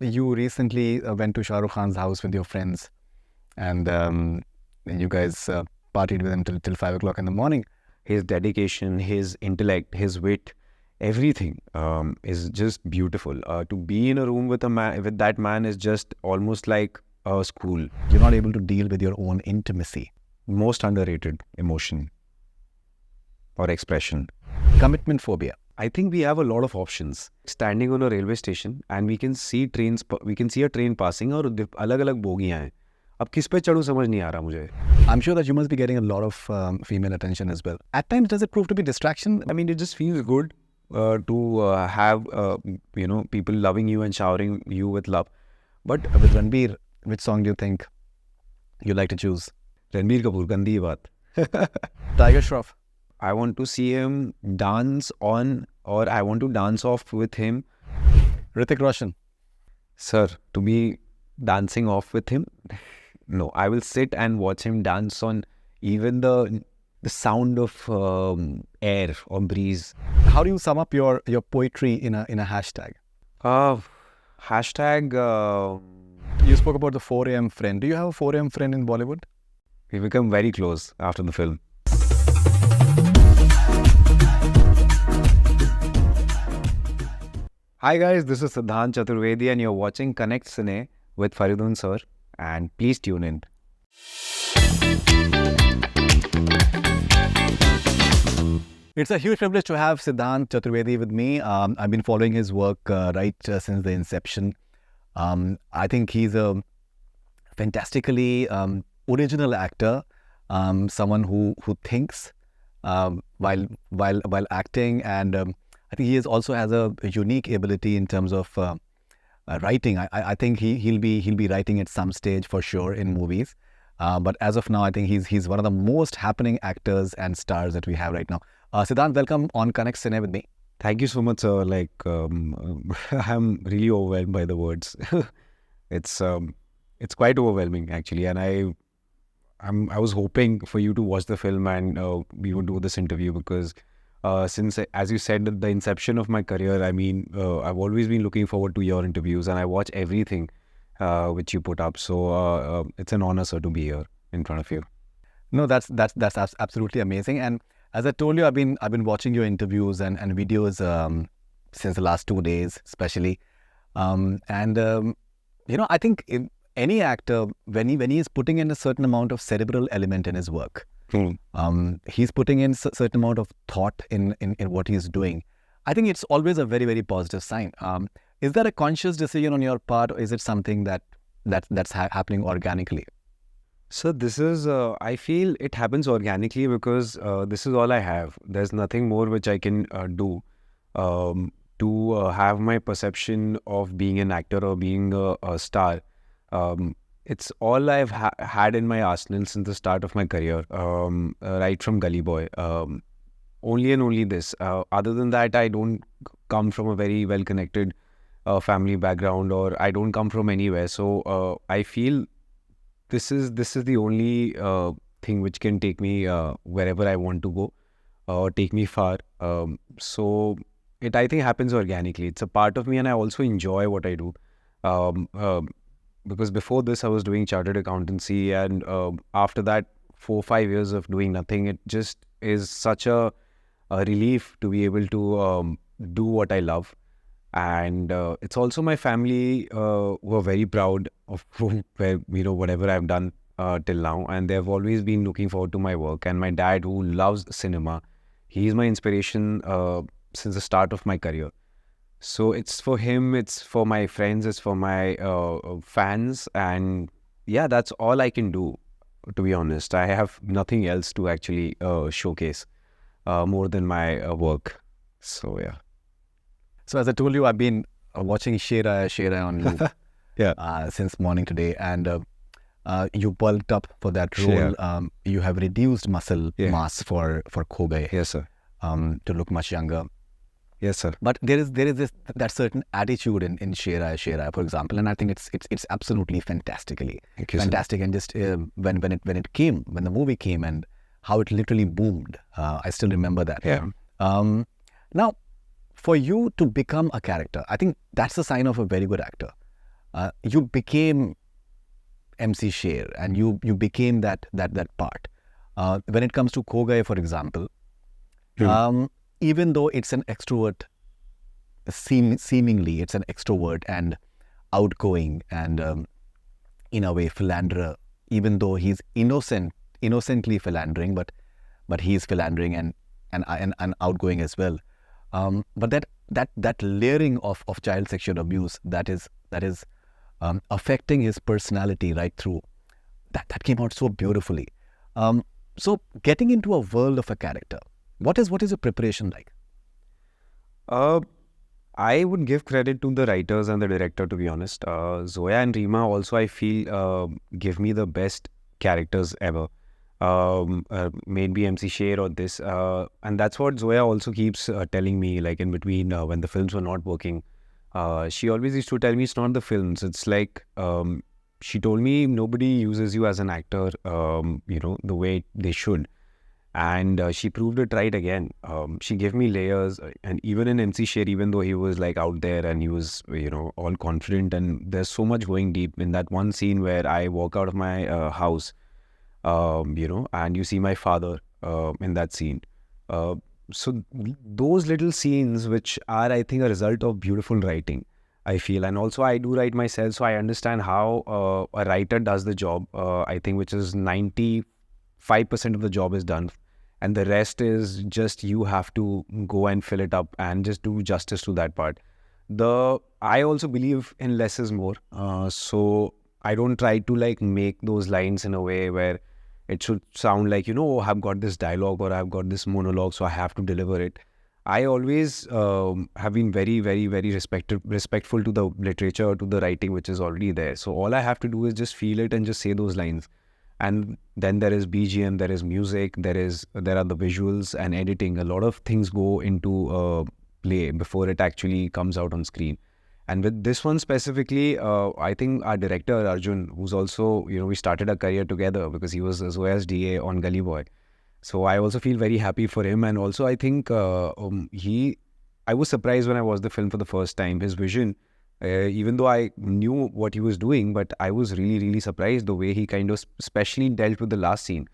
You recently went to Shah Rukh Khan's house with your friends, and you guys partied with him till 5 o'clock in the morning. His dedication, his intellect, his wit, everything is just beautiful. To be in a room with a man, with that man, is just almost like a school. You're not able to deal with your own intimacy. Most underrated emotion or expression. Commitment phobia. I think we have a lot of options. Standing on a railway station and we can see a train passing और अलग-अलग बोगियां हैं. अब किस पे चढ़ूं समझ नहीं आ रहा मुझे. I'm sure that you must be getting a lot of female attention as well. At times, does it prove to be distraction? I mean, it just feels good to have people loving you and showering you with love. But with Ranbir, which song do you think you like to choose? Ranbir Kapoor, gandi baat. Tiger Shroff. I want to see him dance on, or I want to dance off with him. Hrithik Roshan. Sir, to be dancing off with him, no. I will sit and watch him dance on even the sound of air or breeze. How do you sum up your poetry in a hashtag? Hashtag. You spoke about the 4 a.m. friend. Do you have a 4 a.m. friend in Bollywood? We become very close after the film. Hi guys, this is Siddhant Chaturvedi and you're watching Connect Cine with Faridoon sir, and please tune in. It's a huge privilege to have Siddhant Chaturvedi with me. I've been following his work since the inception. I think he's a fantastically original actor, someone who thinks while acting, and I think he also has a unique ability in terms of writing. I think he'll be writing at some stage for sure in movies. But as of now, I think he's one of the most happening actors and stars that we have right now. Siddhant, welcome on Connect Cine with me. Thank you so much, sir. I'm really overwhelmed by the words. It's quite overwhelming actually, and I was hoping for you to watch the film and we would do this interview because since, as you said, at the inception of my career, I mean, I've always been looking forward to your interviews and I watch everything which you put up. So it's an honor, sir, to be here in front of you. No, that's absolutely amazing. And as I told you, I've been watching your interviews and videos since the last 2 days, especially. I think any actor, when he is putting in a certain amount of cerebral element in his work, he's putting in a certain amount of thought in what he's doing. I think it's always a very, very positive sign. Is that a conscious decision on your part, or is it something that's happening organically? So this is, I feel it happens organically because this is all I have. There's nothing more which I can do to have my perception of being an actor or being a star. It's all I've had in my arsenal since the start of my career, right from Gully Boy. Only and only this. Other than that, I don't come from a very well-connected family background, or I don't come from anywhere. So I feel this is the only thing which can take me wherever I want to go, or take me far. So it, I think, happens organically. It's a part of me, and I also enjoy what I do. Because before this, I was doing chartered accountancy, and after that, 4-5 years of doing nothing, it just is such a relief to be able to do what I love. And it's also my family who are very proud of whatever I've done till now, and they've always been looking forward to my work. And my dad, who loves cinema, he's my inspiration since the start of my career. So it's for him, it's for my friends, it's for my fans, and yeah, that's all I can do, to be honest. I have nothing else to actually showcase more than my work. So yeah. So as I told you, I've been watching Shera on loop since morning today, and you bulked up for that role. You have reduced muscle mass for Phobia. Yes, sir. To look much younger. Yes, sir. But there is that certain attitude in Shera, for example, and I think it's absolutely fantastic. And just when the movie came, and how it literally boomed. I still remember that. Yeah. Now, for you to become a character, I think that's a sign of a very good actor. you became MC Sher, and you became that part. When it comes to Kogai, for example, even though it's an extrovert, seemingly it's an extrovert and outgoing and in a way philanderer, even though he's innocently philandering, but he's philandering and outgoing as well. But that layering of child sexual abuse that is affecting his personality right through, that came out so beautifully. So getting into a world of a character, what is your preparation like? I would give credit to the writers and the director, to be honest. Zoya and Rima also, I feel, give me the best characters ever. Maybe MC Sher or this. And that's what Zoya also keeps telling me, like in between when the films were not working. She always used to tell me it's not the films. It's like, she told me nobody uses you as an actor, the way they should. And she proved it right again. She gave me layers, and even in MC Sher, even though he was like out there and he was, all confident, and there's so much going deep in that one scene where I walk out of my house, and you see my father in that scene. So those little scenes, which are, I think, a result of beautiful writing, I feel. And also I do write myself, so I understand how a writer does the job, I think, which is 95% of the job is done. And the rest is just you have to go and fill it up and just do justice to that part. I also believe in less is more. So I don't try to like make those lines in a way where it should sound like, oh, I've got this dialogue or I've got this monologue, so I have to deliver it. I always have been very, very, very respectful to the literature, to the writing which is already there. So all I have to do is just feel it and just say those lines. And then there is BGM, there is music, there are the visuals and editing. A lot of things go into play before it actually comes out on screen. And with this one specifically, I think our director Arjun, who's also, we started a career together because he was Zoya's DA on Gully Boy. So I also feel very happy for him. And also I think I was surprised when I watched the film for the first time. His vision, even though I knew what he was doing, but I was really, really surprised the way he kind of especially dealt with the last scene.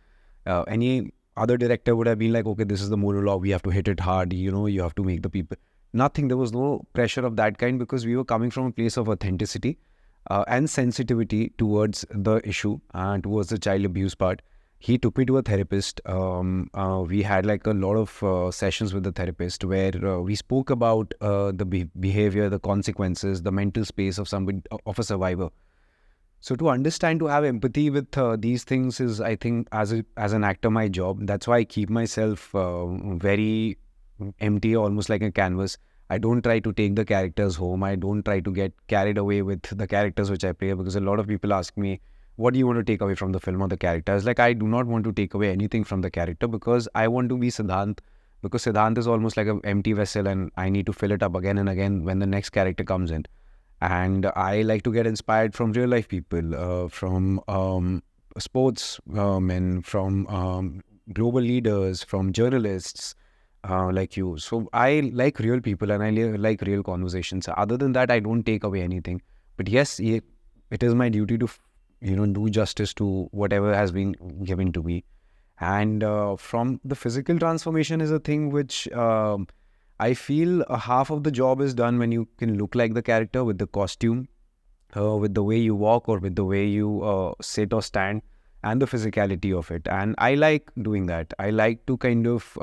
Any other director would have been like, okay, this is the monologue, we have to hit it hard, you have to make the people. Nothing, there was no pressure of that kind because we were coming from a place of authenticity and sensitivity towards the issue and towards the child abuse part. He took me to a therapist. We had like a lot of sessions with the therapist where we spoke about the behavior, the consequences, the mental space of a survivor. So to understand, to have empathy with these things is, I think, as an actor, my job. That's why I keep myself very empty, almost like a canvas. I don't try to take the characters home. I don't try to get carried away with the characters which I play, because a lot of people ask me, what do you want to take away from the film or the characters? Like, I do not want to take away anything from the character because I want to be Siddhant, because Siddhant is almost like an empty vessel and I need to fill it up again and again when the next character comes in. And I like to get inspired from real life people, from sports men, from global leaders, from journalists like you. So I like real people and I like real conversations. Other than that, I don't take away anything. But yes, it is my duty to do justice to whatever has been given to me. And from the physical transformation is a thing which I feel half of the job is done when you can look like the character with the costume, with the way you walk or with the way you sit or stand, and the physicality of it. And I like doing that. I like to kind of,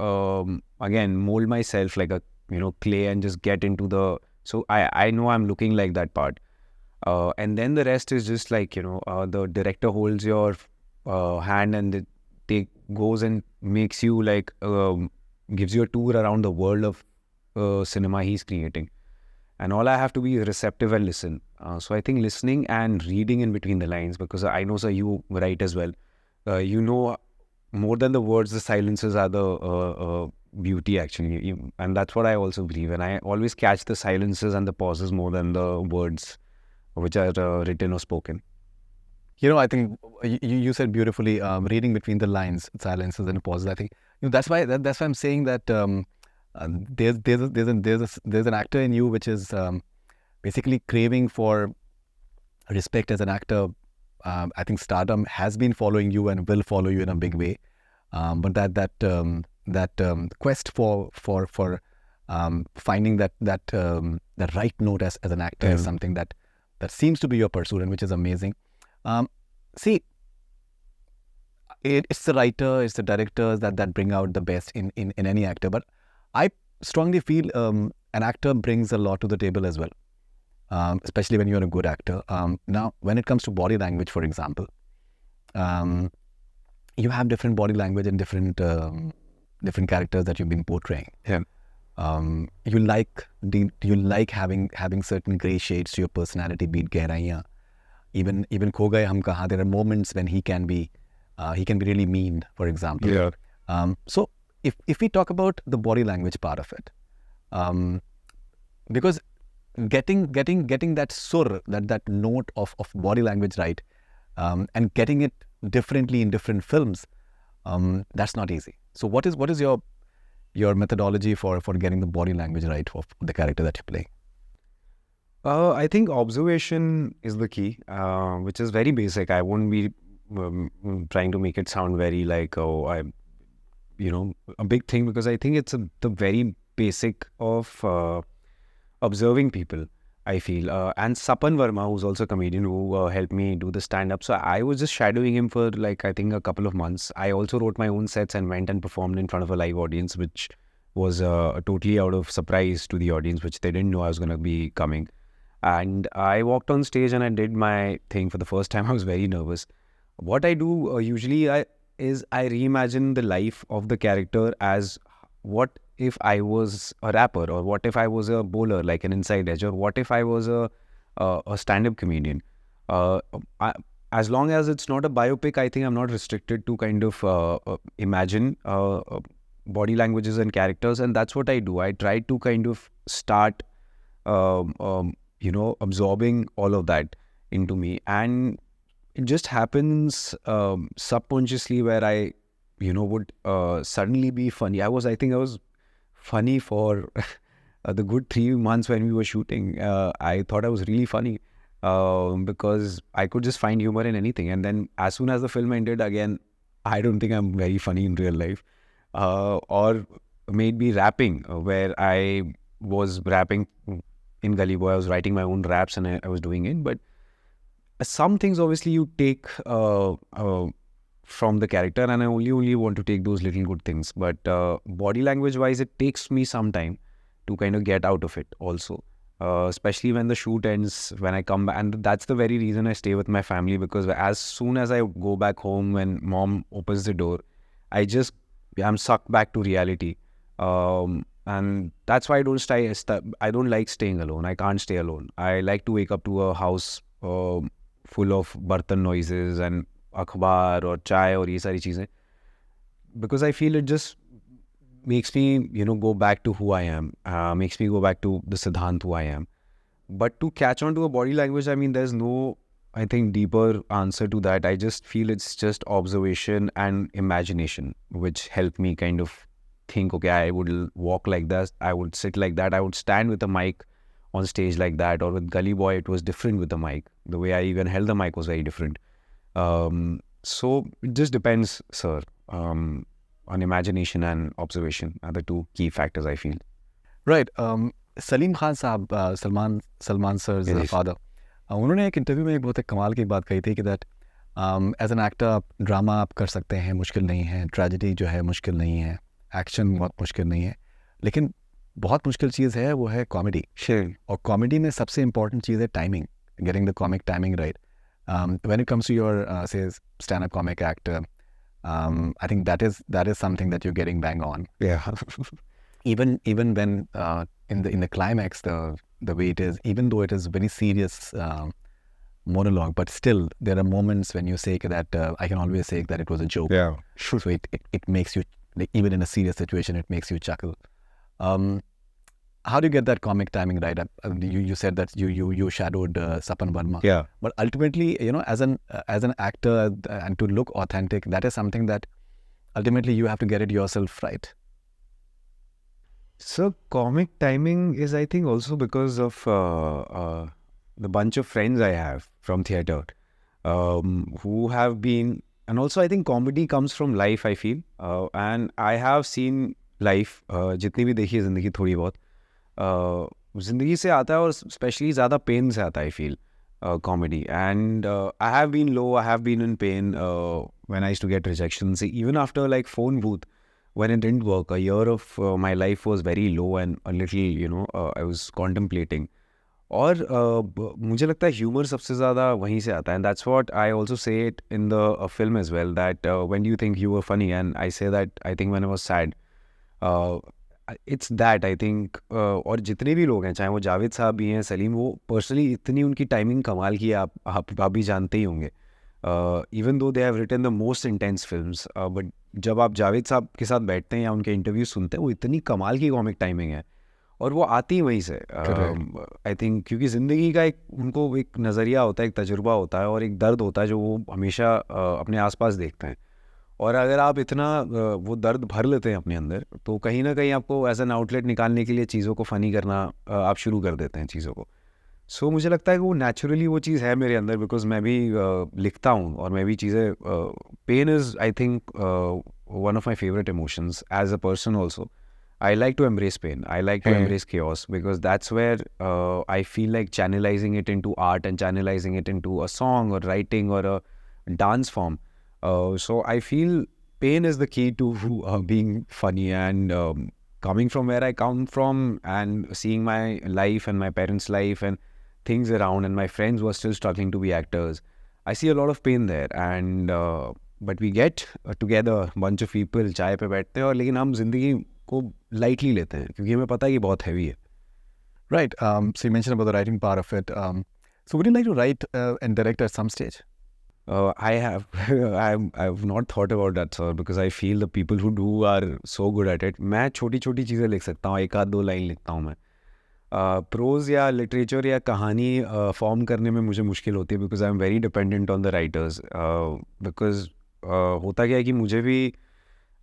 again, mold myself like a, clay and just get into so I know I'm looking like that part. And then the rest is just like, the director holds your hand and goes and makes you like, gives you a tour around the world of cinema he's creating. And all I have to be is receptive and listen. So I think listening and reading in between the lines, because I know, sir, you write as well. More than the words, the silences are the beauty, actually. And that's what I also believe. And I always catch the silences and the pauses more than the words which are written or spoken. I think you said beautifully, reading between the lines, silences and pauses. I think that's why I'm saying that there's an actor in you which is basically craving for respect as an actor. I think stardom has been following you and will follow you in a big way. But that quest for finding that right note as an actor is something that seems to be your pursuit, and which is amazing. See, it's the writer, it's the directors that bring out the best in any actor. But I strongly feel an actor brings a lot to the table as well, especially when you're a good actor. Now, when it comes to body language, for example, you have different body language and different characters that you've been portraying. Yeah. You like having certain grey shades to your personality, be it gehraiyan. Even Kho Gaye Hum Kahan, there are moments when he can be really mean, for example. Yeah. So if we talk about the body language part of it, because getting that sur, that note of body language right, and getting it differently in different films, that's not easy. So what is your methodology for getting the body language right of the character that you're playing? I think observation is the key, which is very basic. I won't be trying to make it sound very like, a big thing, because I think it's the very basic of observing people, I feel. And Sapan Verma, who's also a comedian who helped me do the stand-up. So I was just shadowing him for I think a couple of months. I also wrote my own sets and went and performed in front of a live audience, which was totally out of surprise to the audience, which they didn't know I was going to be coming. And I walked on stage and I did my thing for the first time. I was very nervous. What I do usually is I reimagine the life of the character as, what if I was a rapper, or what if I was a bowler, like an inside edge, or what if I was a stand-up comedian. As long as it's not a biopic, I think I'm not restricted to kind of imagine body languages and characters, and that's what I do. I try to kind of start absorbing all of that into me, and it just happens subconsciously, where I would suddenly be funny. I think I was funny for the good 3 months when we were shooting. I thought I was really funny because I could just find humor in anything. And then as soon as the film ended, again, I don't think I'm very funny in real life. Or maybe rapping, where I was rapping in Gully Boy. I was writing my own raps and I was doing it. But some things obviously you take from the character, and I only want to take those little good things. But body language wise, it takes me some time to kind of get out of it also, especially when the shoot ends, when I come back. And that's the very reason I stay with my family, because as soon as I go back home, when mom opens the door, I'm sucked back to reality. And that's why I don't like staying alone. I can't stay alone. I like to wake up to a house full of bartan noises and akhbar or chai or ye sari cheezein, because I feel it just makes me go back to who I am, makes me go back to the Siddhant who I am. But to catch on to a body language, I mean, there's no, I think, deeper answer to that. I just feel it's just observation and imagination which help me kind of think, okay, I would walk like that, I would sit like that, I would stand with a mic on stage like that. Or with Gully Boy, it was different with the mic. The way I even held the mic was very different. So it just depends, sir. On imagination and observation are the two key factors, I feel. Right. Salim Khan साहब, Salman sir father, उन्होंने एक interview में एक बहुत कमाल की बात कही थी कि दैट एज एन एक्टर आप ड्रामा आप कर सकते हैं, मुश्किल नहीं है, ट्रेजेडी जो है मुश्किल नहीं है, एक्शन बहुत मुश्किल नहीं है, लेकिन बहुत मुश्किल चीज़ है वो है कॉमेडी. और कॉमेडी में सबसे इम्पॉर्टेंट चीज़ है timing, getting the comic timing right. When it comes to your say stand-up comic actor, I think that is something that you're getting bang on. Yeah. Even when in the climax, the way it is, even though it is very serious monologue, but still there are moments when you say that I can always say that it was a joke. Yeah. So it makes you, like, even in a serious situation, it makes you chuckle. How do you get that comic timing right? You said that you shadowed Sapan Verma. Yeah. But ultimately, as an actor and to look authentic, that is something that ultimately you have to get it yourself right. So comic timing is, I think, also because of the bunch of friends I have from theatre who have been, and also I think comedy comes from life, I feel, and I have seen life, जितनी भी देखी है ज़िंदगी थोड़ी बहुत, ज़िंदगी से आता है और स्पेशली ज़्यादा पेन से आता है, I feel, comedy. And I have been low, I have been in pain when I used to get rejections. Even after like Phone Booth, when it didn't work, a year of my life was very low and a little, I was contemplating. और मुझे लगता है humour सबसे ज़्यादा वहीं से आता है, and that's what I also say it in the film as well, that when you think you were funny, and I say that I think when I was sad, it's that I think, और जितने भी लोग हैं, चाहे वो जावेद साहब भी हैं, सलीम, वो पर्सनली इतनी उनकी टाइमिंग कमाल की है, आप भी जानते ही होंगे, even though they have written the most intense films, but जब आप जावेद साहब के साथ बैठते हैं या उनके इंटरव्यू सुनते हैं, वो इतनी कमाल की कॉमिक टाइमिंग है, और वो आती वहीं से, आई थिंक, क्योंकि ज़िंदगी का उनको एक नज़रिया होता है, एक तजुर्बा होता है और एक दर्द होता है जो वो हमेशा अपने आसपास देखते हैं, और अगर आप इतना वो दर्द भर लेते हैं अपने अंदर, तो कहीं ना कहीं आपको एज एन आउटलेट निकालने के लिए चीज़ों को फ़नी करना आप शुरू कर देते हैं चीज़ों को. सो मुझे लगता है कि वो नेचुरली वो चीज़ है मेरे अंदर, बिकॉज मैं भी लिखता हूँ और मैं भी चीज़ें, pain is I think one of my favourite emotions as a person also. I like to embrace pain. I like to embrace chaos, because that's where I feel like channelizing it into art and channelizing it into a song or writing or a dance form. So I feel pain is the key to being funny, and coming from where I come from and seeing my life and my parents' life and things around and my friends who are still struggling to be actors, I see a lot of pain there. And but we get together, bunch of people, चाय पे बैठते हैं, और लेकिन हम जिंदगी को lightly लेते हैं, क्योंकि हमें पता है कि बहुत heavy है. Right. So you mentioned about the writing part of it. So would you like to write and direct at some stage? I have. I've not thought about that, sir, because I feel the people who do are so good at it. मैं छोटी छोटी चीज़ें लिख सकता हूँ, एक आध दो लाइन लिखता हूँ मैं. प्रोज या लिटरेचर या कहानी फॉर्म करने में मुझे मुश्किल होती है, because I am very dependent on the writers. Because होता क्या है कि मुझे भी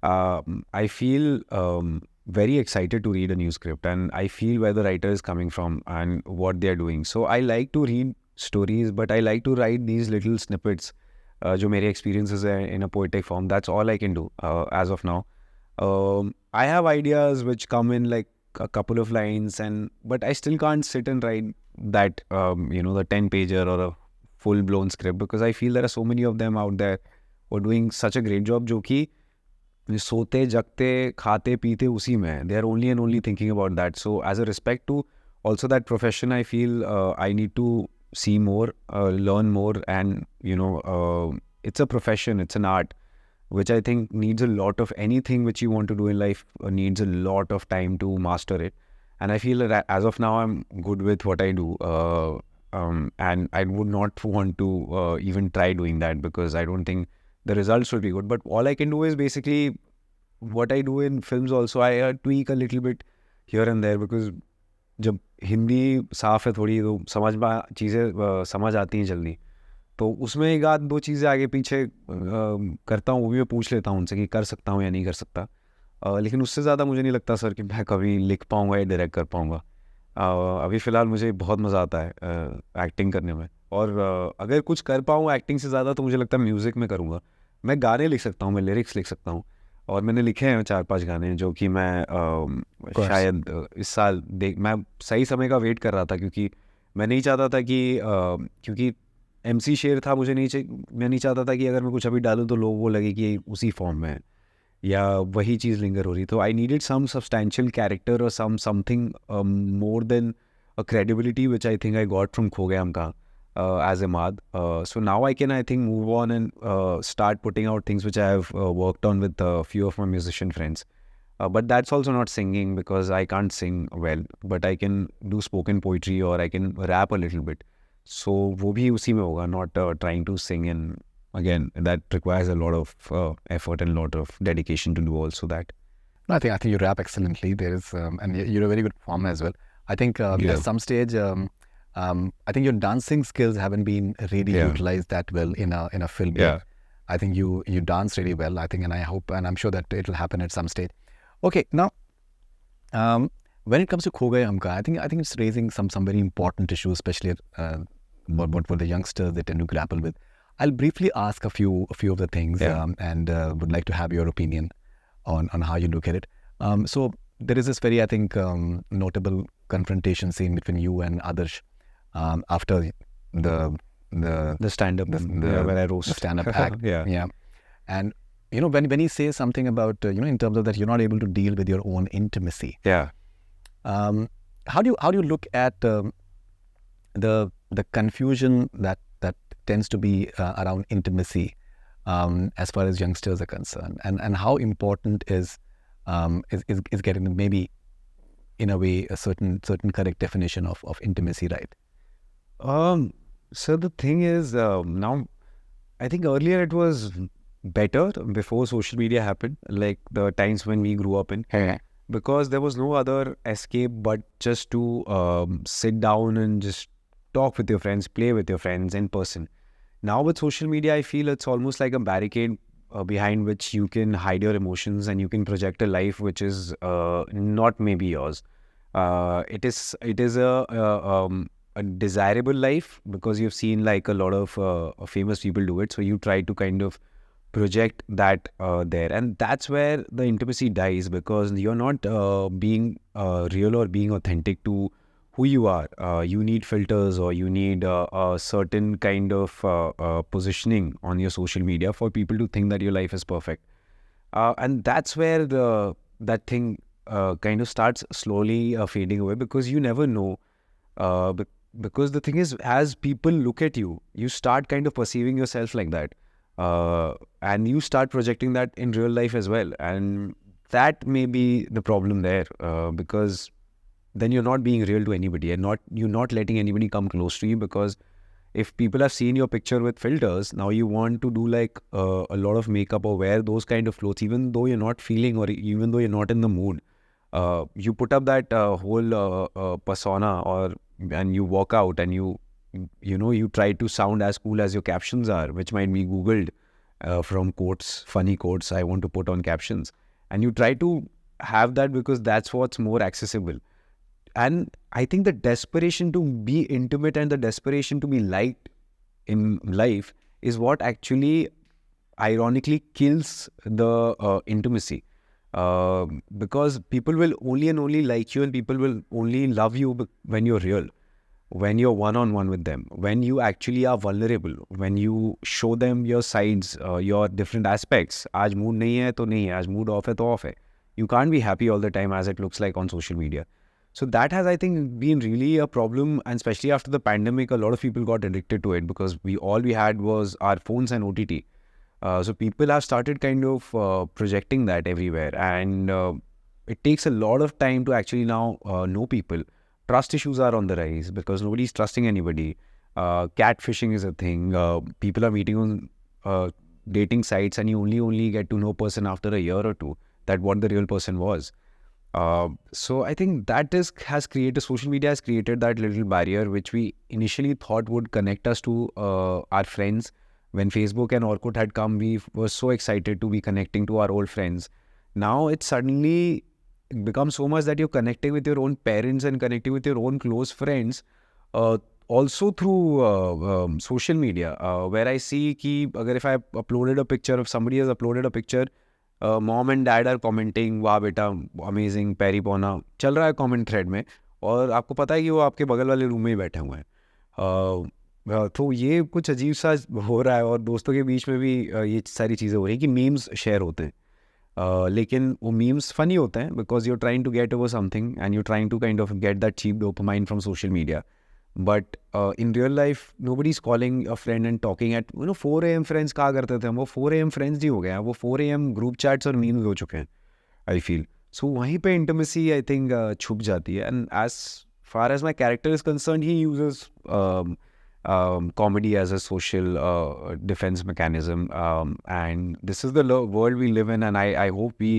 I feel very excited to read a new script, and I feel where the writer is coming from and what they are doing. So I like to read stories, but I like to write these little snippets, जो मेरे experiences हैं in a poetic form. That's all I can do as of now. I have ideas which come in like a couple of lines, but I still can't sit and write that the 10-pager or a full-blown script, because I feel there are so many of them out there who are doing such a great job, जो कि सोते जगते खाते पीते उसी में, they are only and only thinking about that. So as a respect to also that profession, I feel I need to see more, learn more, and it's a profession, it's an art which I think needs a lot of, anything which you want to do in life needs a lot of time to master it. And I feel that as of now I'm good with what I do, and I would not want to even try doing that, because I don't think the results will be good. But all I can do is basically what I do in films also. I tweak a little bit here and there, because जब हिंदी साफ है थोड़ी, तो समझ में चीज़ें समझ आती हैं जल्दी, तो उसमें एक आध दो चीज़ें आगे पीछे करता हूँ, वो भी मैं पूछ लेता हूँ उनसे कि कर सकता हूँ या नहीं कर सकता. लेकिन उससे ज़्यादा मुझे नहीं लगता सर कि मैं कभी लिख पाऊँगा या डायरेक्ट कर पाऊँगा. अभी फ़िलहाल मुझे बहुत मज़ा आता है एक्टिंग करने में, और अगर कुछ कर पाऊँ एक्टिंग से ज़्यादा, तो मुझे लगता है म्यूज़िक में करूँगा. मैं गाने लिख सकता हूँ, मैं लिरिक्स लिख सकता हूँ, और मैंने लिखे हैं 4-5 गाने जो कि मैं शायद इस साल मैं सही समय का वेट कर रहा था, क्योंकि मैं नहीं चाहता था कि क्योंकि MC शेर था, मैं नहीं चाहता था कि अगर मैं कुछ अभी डालूँ तो लोग वो लगे कि उसी फॉर्म में है या वही चीज़ लिंगर हो रही. तो I needed some substantial character और something more than a credibility which I think I got from खो गया का as Imad. So now I can, I think, move on and start putting out things which I have worked on with a few of my musician friends. But that's also not singing, because I can't sing well, but I can do spoken poetry or I can rap a little bit. So वो भी उसी में होगा, not trying to sing, and again that requires a lot of effort and a lot of dedication to do also that. No, I think you rap excellently. There is and you're a very good performer as well. I think at some stage I think your dancing skills haven't been really utilized that well in a film. I think you dance really well, I think, and I hope and I'm sure that it will happen at some stage. Okay, now when it comes to Kho Gaye Humka, I think it's raising some very important issues, especially what for the youngsters they tend to grapple with. I'll briefly ask a few of the things, and would like to have your opinion on how you look at it. So there is this very, I think, notable confrontation scene between you and Adarsh after the stand-up, where I roast the stand-up act. yeah. And when he says something about in terms of that you're not able to deal with your own intimacy. Yeah. How do you look at the confusion that tends to be around intimacy as far as youngsters are concerned, and how important is getting maybe in a way a certain correct definition of intimacy, right? So the thing is, now I think earlier it was better before social media happened, like the times when we grew up in, because there was no other escape but just to sit down and just talk with your friends, play with your friends in person. Now with social media, I feel it's almost like a barricade behind which you can hide your emotions and you can project a life which is not maybe yours. It is a desirable life because you've seen like a lot of famous people do it. So you try to kind of project that there, and that's where the intimacy dies, because you're not being real or being authentic to who you are. You need filters, or you need a certain kind of positioning on your social media for people to think that your life is perfect. And that's where that thing kind of starts slowly fading away, because you never know. Because the thing is, as people look at you, you start kind of perceiving yourself like that. And you start projecting that in real life as well. And that may be the problem there, because then you're not being real to anybody, and you're not letting anybody come close to you, because if people have seen your picture with filters, now you want to do like a lot of makeup or wear those kind of clothes, even though you're not feeling, or even though you're not in the mood. You put up that whole persona, and you walk out, and you try to sound as cool as your captions are, which might be Googled from quotes, funny quotes I want to put on captions. And you try to have that because that's what's more accessible. And I think the desperation to be intimate and the desperation to be liked in life is what actually ironically kills the intimacy. Because people will only and only like you, and people will only love you when you're real, when you're one-on-one with them, when you actually are vulnerable, when you show them your sides, your different aspects. Aaj mood nahi hai to nahi hai, aaj mood off hai to off hai. You can't be happy all the time as it looks like on social media. So that has, I think, been really a problem, and especially after the pandemic, a lot of people got addicted to it, because all we had was our phones and OTT. So people have started kind of projecting that everywhere, and it takes a lot of time to actually now know people. Trust issues are on the rise because nobody's trusting anybody. Catfishing is a thing. People are meeting on dating sites, and you only get to know a person after a year or two that what the real person was. So I think that social media has created that little barrier which we initially thought would connect us to our friends. When Facebook and Orkut had come, we were so excited to be connecting to our old friends. Now it's suddenly become so much that you're connecting with your own parents and connecting with your own close friends, also through social media, where I see ki if I uploaded a picture, if somebody has uploaded a picture, mom and dad are commenting, वाह बेटा amazing, पैरी पौना चल रहा है comment thread में, और आपको पता है कि वो आपके बगल वाले रूम में ही बैठे हुए हैं. तो ये कुछ अजीब सा हो रहा है, और दोस्तों के बीच में भी ये सारी चीज़ें हो रही हैं कि मीम्स शेयर होते हैं. लेकिन वो मीम्स फनी होते हैं because you trying to get over something and you trying to kind of get that cheap dopamine from social media. But in real life nobody is calling a friend and talking at 4 AM friends कहा करते थे हम, वो 4 AM friends नहीं हो गए हैं, वो 4 AM ग्रुप चैट्स और मीम्स हो चुके हैं, आई फील. सो वहीं पे इंटिमेसी आई थिंक छुप जाती है. And as far as my character is concern, he uses comedy as a social defense mechanism, and this is the world we live in, and I hope we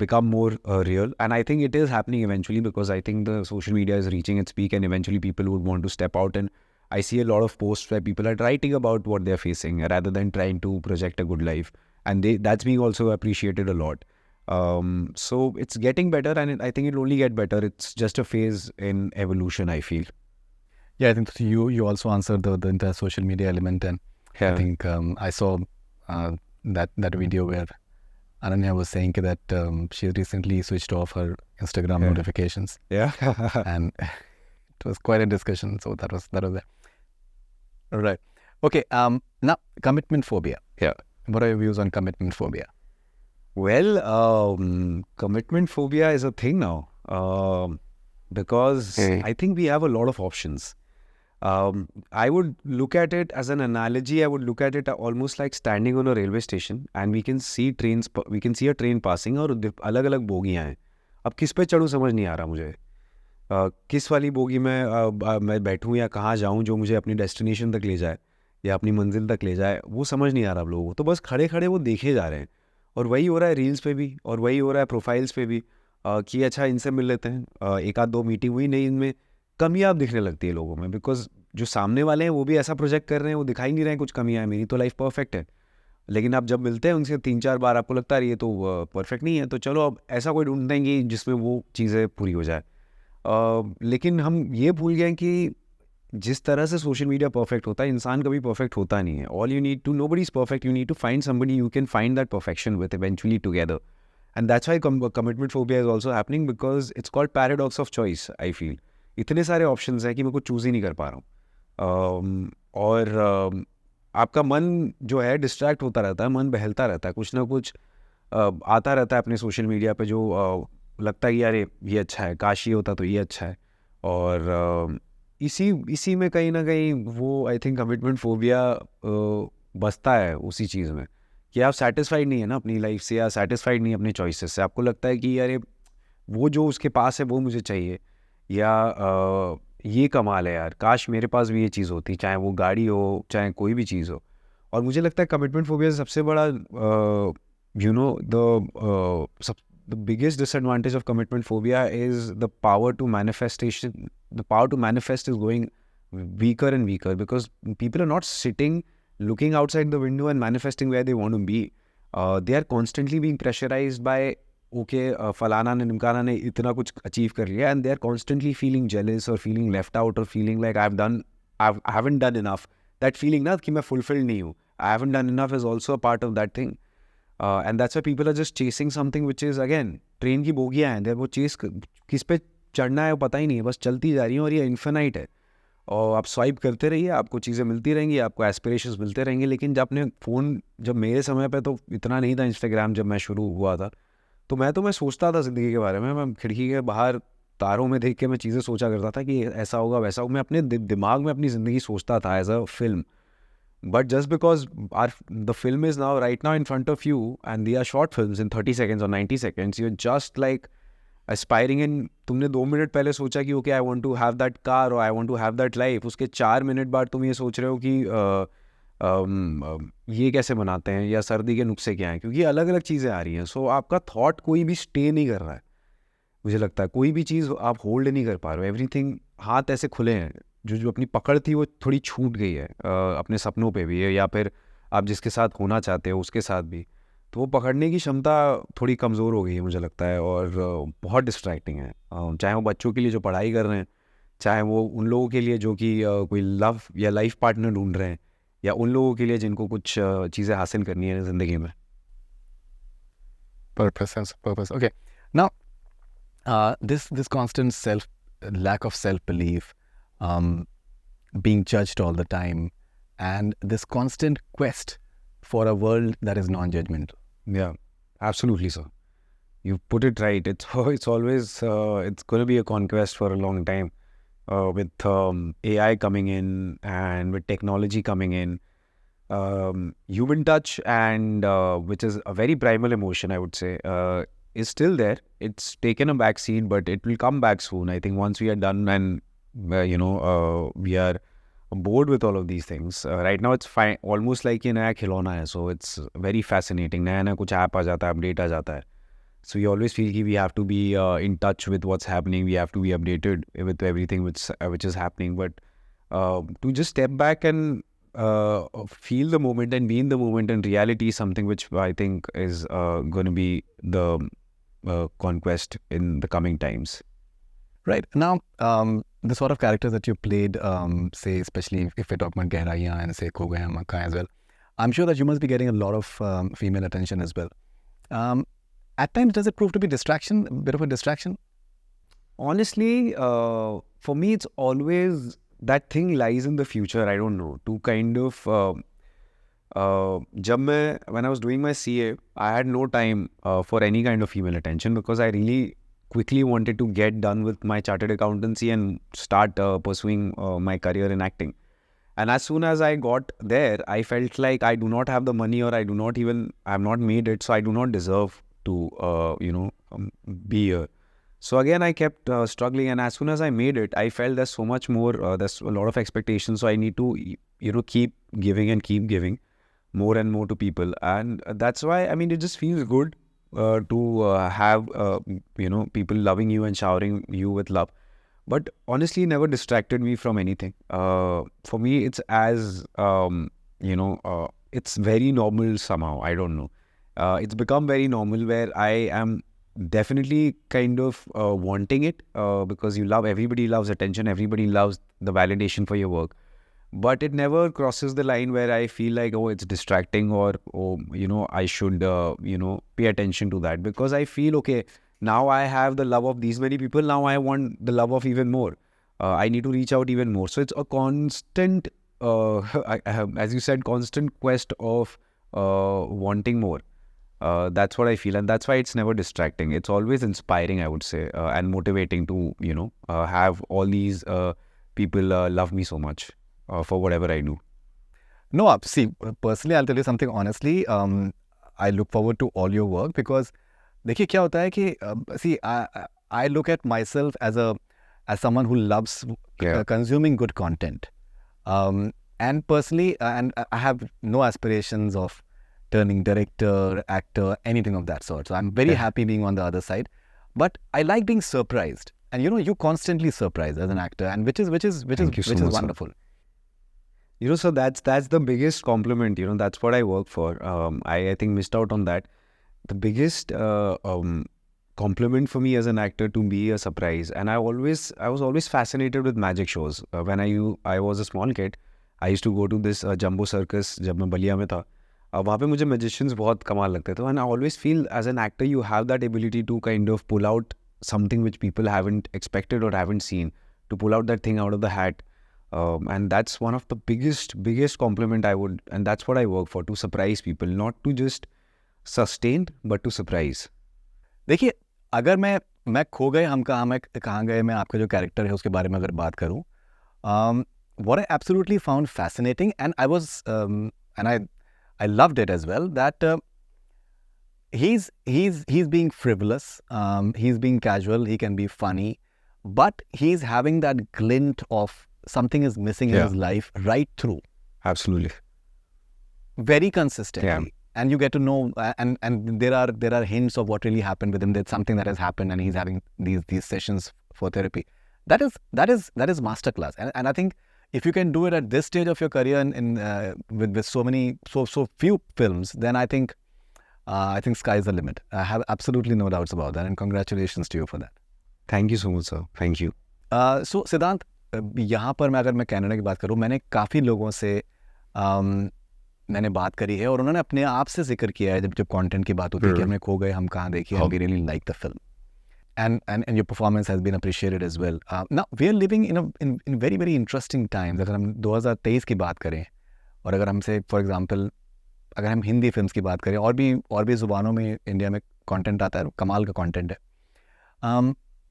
become more real, and I think it is happening eventually, because I think the social media is reaching its peak, and eventually people would want to step out. And I see a lot of posts where people are writing about what they're facing rather than trying to project a good life, and that's being also appreciated a lot. So it's getting better, and I think it'll only get better. It's just a phase in evolution, I feel. Yeah, I think you also answered the entire social media element, and I think I saw that video where Ananya was saying that she recently switched off her Instagram notifications. Yeah. And it was quite a discussion. So that was there. All right. Okay. Now, commitment phobia. Yeah. What are your views on commitment phobia? Well, commitment phobia is a thing now, because I think we have a lot of options. I would look at it as an analogy. I would look at it almost like standing on a railway station, and we can see a train passing, और अलग अलग बोगियाँ हैं. अब किस पे चढ़ूँ समझ नहीं आ रहा मुझे. किस वाली बोगी में मैं बैठूँ या कहाँ जाऊँ जो मुझे अपनी डेस्टिनेशन तक ले जाए या अपनी मंजिल तक ले जाए, वो समझ नहीं आ रहा अब लोगों को. तो बस खड़े खड़े वो देखे जा रहे हैं, और वही हो रहा है रील्स पे भी, और वही हो रहा है प्रोफाइल्स पे भी, कि अच्छा इनसे मिल लेते हैं. एक आध दो मीटिंग हुई, नहीं, इनमें कमियाँ अब दिखने लगती है लोगों में, बिकॉज जो सामने वाले हैं वो भी ऐसा प्रोजेक्ट कर रहे हैं, वो दिखाई नहीं रहे हैं कुछ कमियाँ हैं. मेरी तो लाइफ परफेक्ट है, लेकिन आप जब मिलते हैं उनसे 3-4 बार आपको लगता है ये तो परफेक्ट नहीं है, तो चलो अब ऐसा कोई ढूंढ देंगे जिसमें वो चीज़ें पूरी हो जाए. लेकिन हम ये भूल गए कि जिस तरह से सोशल मीडिया परफेक्ट होता है, इंसान कभी परफेक्ट होता नहीं है. All you need to, nobody is perfect, you need to find somebody you can find that perfection with eventually together. And that's why commitment phobia is also happening, because it's called paradox of choice. I feel इतने सारे options हैं कि मैं कुछ choose ही नहीं कर पा रहा हूँ. और आपका मन जो है डिस्ट्रैक्ट होता रहता है, मन बहलता रहता है, कुछ ना कुछ आता रहता है अपने सोशल मीडिया पे, जो लगता है कि यार ये अच्छा है, काश ये होता तो ये अच्छा है. और इसी में कहीं ना कहीं वो आई थिंक कमिटमेंट फोबिया बसता है उसी चीज़ में, कि आप सेटिस्फाइड नहीं है ना अपनी लाइफ से, या सेटिस्फाइड नहीं अपने चॉइसेस से. आपको लगता है कि यार वो जो उसके पास है वो मुझे चाहिए, या ये कमाल है यार, काश मेरे पास भी ये चीज़ होती, चाहे वो गाड़ी हो, चाहे कोई भी चीज़ हो. और मुझे लगता है कमिटमेंट फोबिया सबसे बड़ा the biggest disadvantage of commitment phobia is the power to manifestation. The power to manifest is going weaker and weaker, because people are not sitting looking outside the window and manifesting where they want to be. They are constantly being pressurized by, okay, falana ne nimkana ne itna kuch achieve kar liya, and they are constantly feeling jealous or feeling left out or feeling like I haven't done enough. That feeling na ki main fulfilled nahi hu, I haven't done enough is also a part of that thing. And that's why people are just chasing something which is again train की बोगियाँ हैं, वो chess किस पे चढ़ना है वो पता ही नहीं है, बस चलती जा रही है, और ये इन्फिनाइट है. और आप स्वाइप करते रहिए, आपको चीज़ें मिलती रहेंगी, आपको एस्पिरेशंस मिलते रहेंगे. लेकिन जब अपने फ़ोन, जब मेरे समय पे तो इतना नहीं था इंस्टाग्राम, जब मैं शुरू हुआ था, तो मैं सोचता था ज़िंदगी के बारे में. मैं खिड़की के बाहर तारों में देख के मैं चीज़ें सोचा करता था कि ऐसा होगा वैसा होगा. मैं अपने दिमाग में अपनी ज़िंदगी सोचता था as a film. But just because the film is now right now in front of you, and they are short films in 30 seconds or 90 seconds, you're just like aspiring in. तुमने 2 मिनट पहले सोचा कि okay, I want to have that car or I want to have that life. उसके 4 minute बाद तुम ये सोच रहे हो कि ये कैसे बनाते हैं, या सर्दी के नुस्खे क्या हैं, क्योंकि अलग अलग चीज़ें आ रही हैं. सो आपका थॉट कोई भी स्टे नहीं कर रहा है. मुझे लगता है कोई भी चीज़ आप होल्ड नहीं कर पा रहे हो. एवरीथिंग, हाथ ऐसे खुले हैं, जो अपनी पकड़ थी वो थोड़ी छूट गई है, अपने सपनों पे भी है, या फिर आप जिसके साथ होना चाहते हो उसके साथ भी. तो वो पकड़ने की क्षमता थोड़ी कमज़ोर हो गई है मुझे लगता है, और बहुत डिस्ट्रैक्टिंग है. चाहे वो बच्चों के लिए जो पढ़ाई कर रहे हैं, चाहे वो उन लोगों के लिए जो कि कोई लव या लाइफ पार्टनर ढूंढ रहे हैं, या उन लोगों के लिए जिनको कुछ चीज़ें हासिल करनी है ज़िंदगी में. Purpose. Okay. Now, this constant lack of self-belief, being judged all the time, and this constant quest for a world that is non-judgmental. Yeah, absolutely, sir. You put it right. It's always it's going to be a conquest for a long time, with AI coming in and with technology coming in. Human touch, and which is a very primal emotion, I would say, is still there. It's taken a back seat, but it will come back soon. I think once we are done and we are bored with all of these things. Right now it's fine, almost like ये नया खिलौना है. So it's very fascinating. नया कुछ app आ जाता है, update आ जाता है. So we always feel कि we have to be in touch with what's happening. We have to be updated with everything which is happening. But to just step back and feel the moment and be in the moment and reality is something which I think is going to be the conquest in the coming times. Right. Now, the sort of characters that you played, say, especially if we talk about Gehraiyan and say Kho Gaye Hum Khaan as well, I'm sure that you must be getting a lot of female attention as well. At times, does it prove to be distraction, a bit of a distraction? Honestly, for me, it's always that thing lies in the future. I don't know. To kind of, when I was doing my CA, I had no time for any kind of female attention because I really quickly wanted to get done with my chartered accountancy and start pursuing my career in acting. And as soon as I got there, I felt like I do not have the money, or I have not made it, so I do not deserve to, be here. So again, I kept struggling, and as soon as I made it, I felt there's so much more, there's a lot of expectations, so I need to, keep giving and keep giving more and more to people. And that's why, I mean, it just feels good to have, people loving you and showering you with love. But honestly, never distracted me from anything. For me, it's as, it's very normal somehow. I don't know. It's become very normal where I am definitely kind of wanting it because everybody loves attention, everybody loves the validation for your work. But it never crosses the line where I feel like, oh, it's distracting, or I should, pay attention to that, because I feel, okay, now I have the love of these many people. Now I want the love of even more. I need to reach out even more. So it's a constant, as you said, constant quest of wanting more. That's what I feel. And that's why it's never distracting. It's always inspiring, I would say, and motivating to, have all these people love me so much for whatever I do. No, see, personally, I'll tell you something honestly. I look forward to all your work because देखिए क्या होता है कि see, I look at myself as someone who loves consuming good content, and personally, and I have no aspirations of turning director, actor, anything of that sort. So I'm very happy being on the other side, but I like being surprised, and you constantly surprise as an actor, and which is wonderful. So that's the biggest compliment. That's what I work for. I think missed out on that. The biggest compliment for me as an actor to be a surprise. And I was always fascinated with magic shows. When I was a small kid, I used to go to this jumbo circus जब मैं बलिया में था. वहाँ पे मुझे magicians बहुत कमाल लगते थे. And I always feel as an actor you have that ability to kind of pull out something which people haven't expected or haven't seen, to pull out that thing out of the hat. And that's one of the biggest compliment and that's what I work for, to surprise people, not to just sustained but to surprise. देखिए, अगर मैं खो गए हम कहाँ गए मैं आपका जो कैरेक्टर है उसके बारे में अगर बात करूँ, what I absolutely found fascinating, and I loved it as well, that he's being frivolous, he's being casual, he can be funny, but he's having that glint of something is missing in his life right through. Absolutely. Very consistently. And you get to know, and there are hints of what really happened with him. There's something that has happened, and he's having these sessions for therapy. That is masterclass. And I think if you can do it at this stage of your career with so few films, then I think sky's the limit. I have absolutely no doubts about that, and congratulations to you for that. Thank you so much, sir. Thank you. So Siddhant, यहाँ पर अगर मैं Canada की बात करूँ, मैंने काफ़ी लोगों से मैंने बात करी है और उन्होंने अपने आप से जिक्र किया है जब कंटेंट की बात होती है कि हमने खो गए हम कहाँ देखी, and we really like the film, and your performance has been appreciated as well. Now we are living in very very interesting times. अगर हम 2023 की बात करें और अगर हमसे फॉर एग्जांपल अगर हम हिंदी फिल्म्स की बात करें और भी ज़ुबानों में इंडिया में कंटेंट आता है, कमाल का कंटेंट है.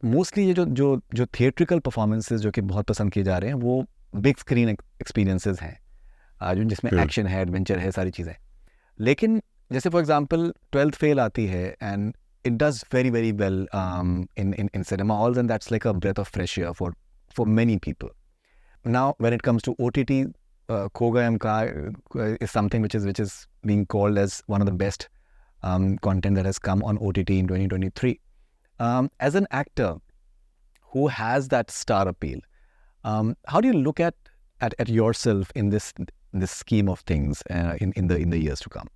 मोस्टली ये जो थिएट्रिकल परफॉर्मेंसेस जो कि बहुत पसंद किए जा रहे हैं वो बिग स्क्रीन एक्सपीरियंसेस हैं, जो जिसमें एक्शन है, एडवेंचर है, सारी चीज़ें. लेकिन जैसे फॉर एग्जांपल 12th फेल आती है and it does very very well in cinema halls, and that's like a breath of fresh air for many people. Now when it comes to OTT, Kho Gaye Hum Khaan is something which is being called as one of the best content that has come on OTT in 2023. As an actor who has that star appeal, how do you look at yourself in this scheme of things in the years to come?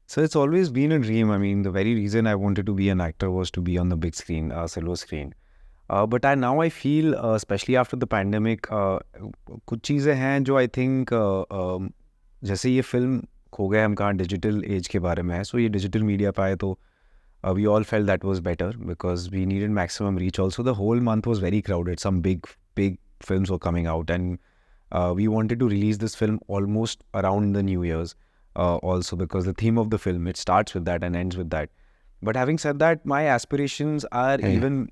So it's always been a dream. I mean, the very reason I wanted to be an actor was to be on the big screen, silver screen. But now I feel, especially after the pandemic, कुछ चीज़ें हैं जो I think जैसे ये film खो गए हम कहाँ डिजिटल एज के बारे में है, सो ये डिजिटल मीडिया पे आए तो we all felt that was better because we needed maximum reach. Also, the whole month was very crowded. Some big films were coming out, and we wanted to release this film almost around the New Year's. Also, because the theme of the film, it starts with that and ends with that. But having said that, my aspirations are even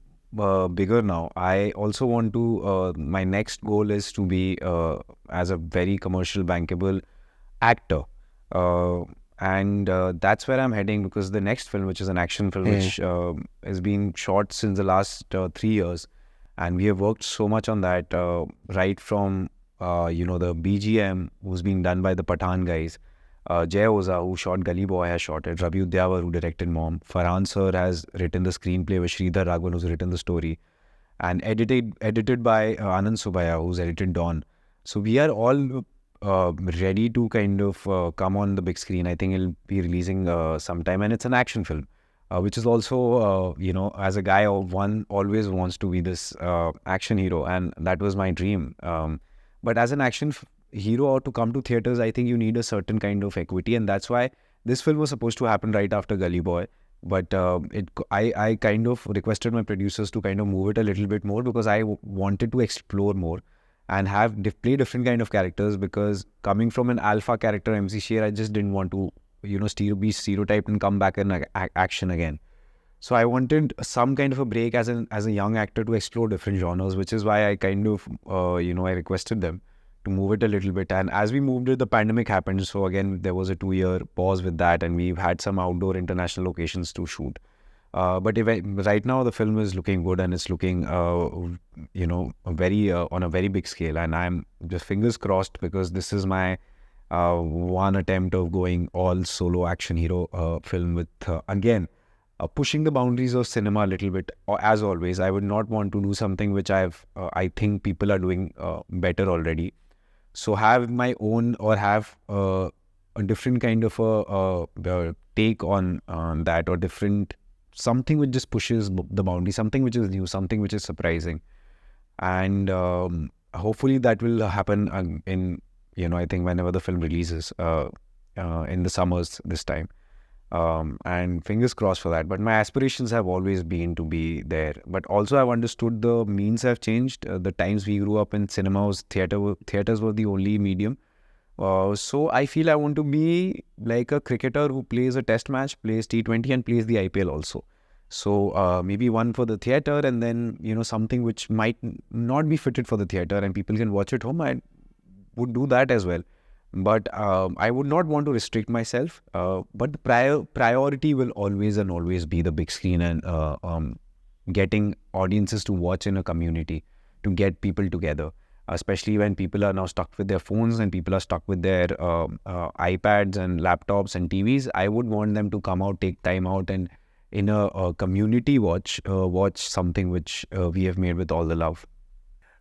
bigger now. I also want to. My next goal is to be as a very commercial, bankable actor. And that's where I'm heading, because the next film, which is an action film, which is being shot since the last 3 years, and we have worked so much on that, right from the BGM, who's being done by the Pathan guys. Jay Oza, who shot Gully Boy, has shot it. Ravi Udyawar, who directed Mom. Farhan sir has written the screenplay with Sridhar Raghavan, who's written the story, and edited by Anand Subaya, who's edited Dawn. So we are all ready to kind of come on the big screen. I think it'll be releasing sometime, and it's an action film, which is also, as a guy, one always wants to be this action hero, and that was my dream. But as an action hero, or to come to theaters, I think you need a certain kind of equity, and that's why this film was supposed to happen right after Gully Boy. But I kind of requested my producers to kind of move it a little bit more, because I wanted to explore more and play different kind of characters, because coming from an alpha character, MC Sher, I just didn't want to, be stereotyped and come back in action again. So I wanted some kind of a break as a young actor to explore different genres, which is why I kind of, I requested them to move it a little bit. And as we moved it, the pandemic happened. So again, there was a 2-year pause with that, and we've had some outdoor international locations to shoot. But right now the film is looking good, and it's looking, very on a very big scale. And I'm just fingers crossed, because this is my one attempt of going all solo action hero film with, again, pushing the boundaries of cinema a little bit. As always, I would not want to do something which I think people are doing better already. So have my own, or have a different kind of a take on that, or different, something which just pushes the boundary, something which is new, something which is surprising. And hopefully that will happen in, I think whenever the film releases in the summers this time. And fingers crossed for that. But my aspirations have always been to be there. But also I've understood the means have changed. The times we grew up in cinema was theaters were the only medium. So I feel I want to be like a cricketer who plays a test match, plays T20, and plays the IPL also. So maybe one for the theater, and then, something which might not be fitted for the theater and people can watch at home. I would do that as well. But I would not want to restrict myself. But the priority will always be the big screen, and getting audiences to watch in a community, to get people together. Especially when people are now stuck with their phones, and people are stuck with their iPads and laptops and TVs. I would want them to come out, take time out, and in a community watch something which we have made with all the love.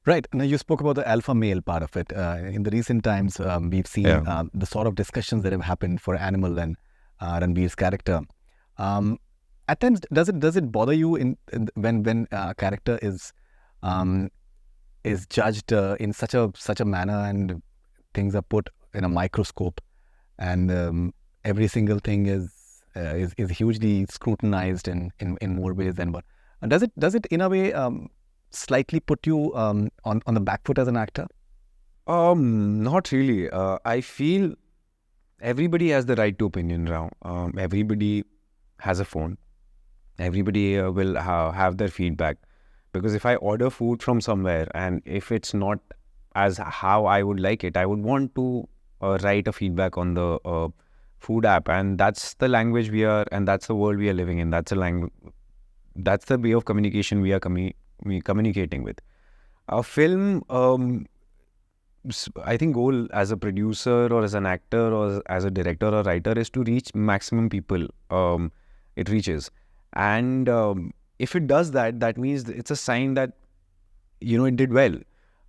Right. Now, you spoke about the alpha male part of it. In the recent times, we've seen the sort of discussions that have happened for Animal and Ranbir's character. At times, does it bother you when a character is judged in such a manner, and things are put in a microscope, and every single thing is hugely scrutinized in more ways than one? And does it in a way slightly put you on the back foot as an actor? Not really. I feel everybody has the right to opinion now. Everybody has a phone. Everybody will have their feedback. Because if I order food from somewhere, and if it's not as how I would like it, I would want to write a feedback on the food app. And that's the language we are, and that's the world we are living in. That's the way of communication we are communicating with. A film, I think goal as a producer or as an actor or as a director or writer is to reach maximum people it reaches. And if it does that, that means it's a sign that, it did well.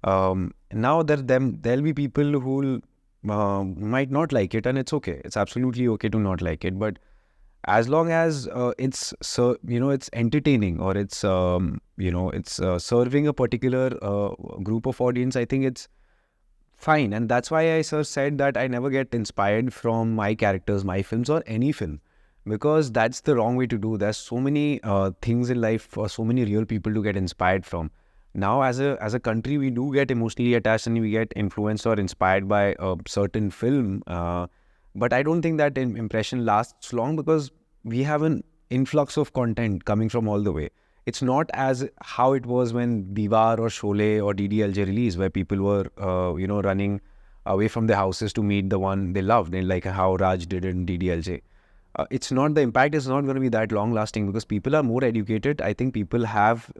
Now there'll be people who'll might not like it, and it's okay. It's absolutely okay to not like it. But as long as it's entertaining, or it's serving a particular group of audience, I think it's fine. And that's why I said that I never get inspired from my characters, my films, or any film, because that's the wrong way to do. There's so many things in life for so many real people to get inspired from. Now, as a country, we do get emotionally attached and we get influenced or inspired by a certain film. But I don't think that impression lasts long, because we have an influx of content coming from all the way. It's not as how it was when Diwar or Sholay or DDLJ released, where people were, running away from their houses to meet the one they loved, and like how Raj did in DDLJ. It's not, the impact is not going to be that long lasting, because people are more educated. I think people have